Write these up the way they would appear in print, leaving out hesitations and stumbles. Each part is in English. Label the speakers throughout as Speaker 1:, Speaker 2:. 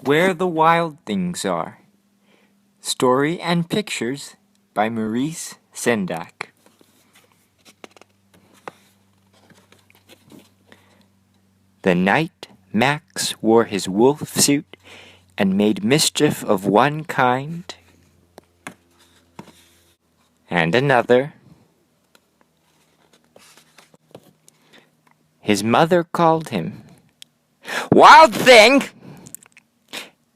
Speaker 1: Where the Wild Things Are. Story and pictures by Maurice, Sendak. The night Max wore his wolf suit and made mischief of one kind and another, his mother called him, "Wild Thing!"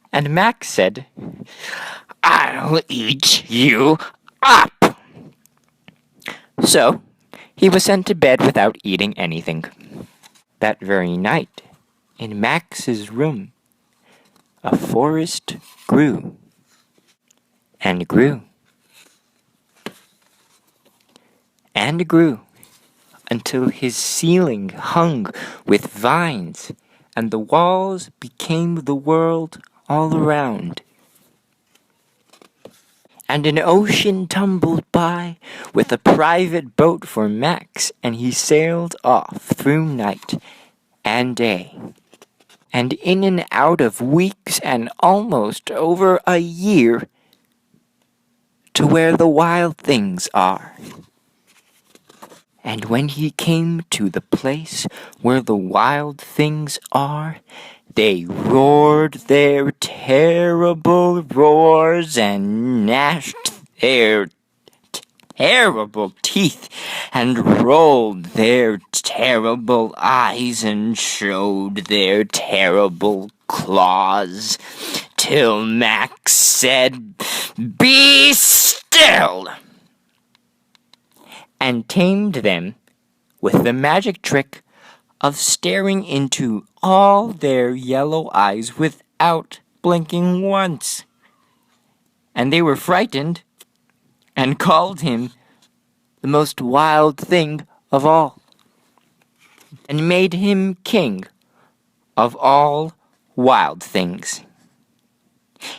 Speaker 1: And Max said, "I'll eat you up." So he was sent to bed without eating anything. That very night, in Max's room, a forest grew and grew and grew until his ceiling hung with vines and the walls became the world all around. And an ocean tumbled by with a private boat for Max, and he sailed off through night and day, and in and out of weeks and almost over a year, to where the wild things are. And when he came to the place where the wild things are, they roared their terrible roars and gnashed their terrible teeth and rolled their terrible eyes and showed their terrible claws, till Max said, "Be still!" and tamed them with the magic trick of staring into all their yellow eyes without blinking once. And they were frightened and called him the most wild thing of all, and made him king of all wild things.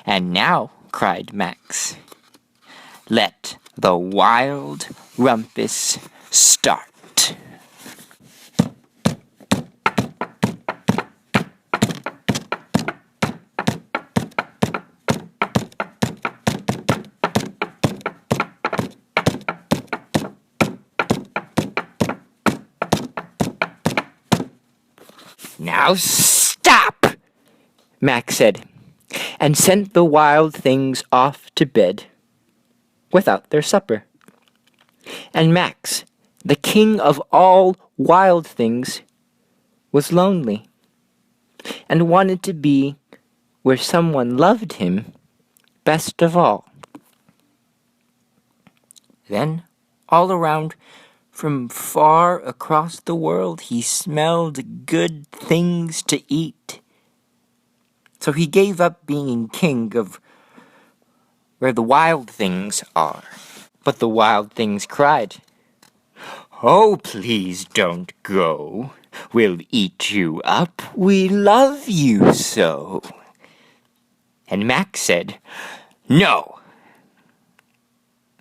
Speaker 1: "And now," cried Max, "let the wild rumpus start." "Now stop," Max said, and sent the wild things off to bed without their supper. And Max, the king of all wild things, was lonely and wanted to be where someone loved him best of all. Then, all around, from far across the world, he smelled good things to eat. So he gave up being king of where the wild things are. But the wild things cried, "Oh, please don't go. We'll eat you up. We love you so." And Max said, "No."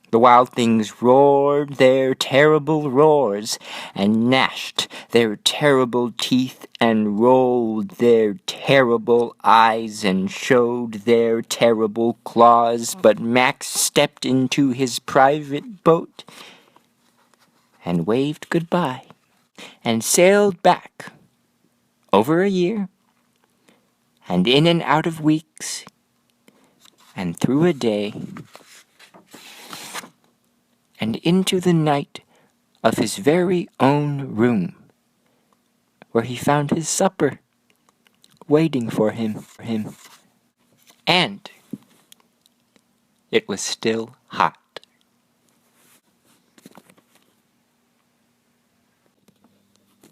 Speaker 1: The wild things roared their terrible roars and gnashed their terrible teeth and rolled their terrible eyes and showed their terrible claws, but Max stepped into his private boat and waved goodbye and sailed back over a year and in and out of weeks and through a day and into the night of his very own room, where he found his supper waiting for him. And it was still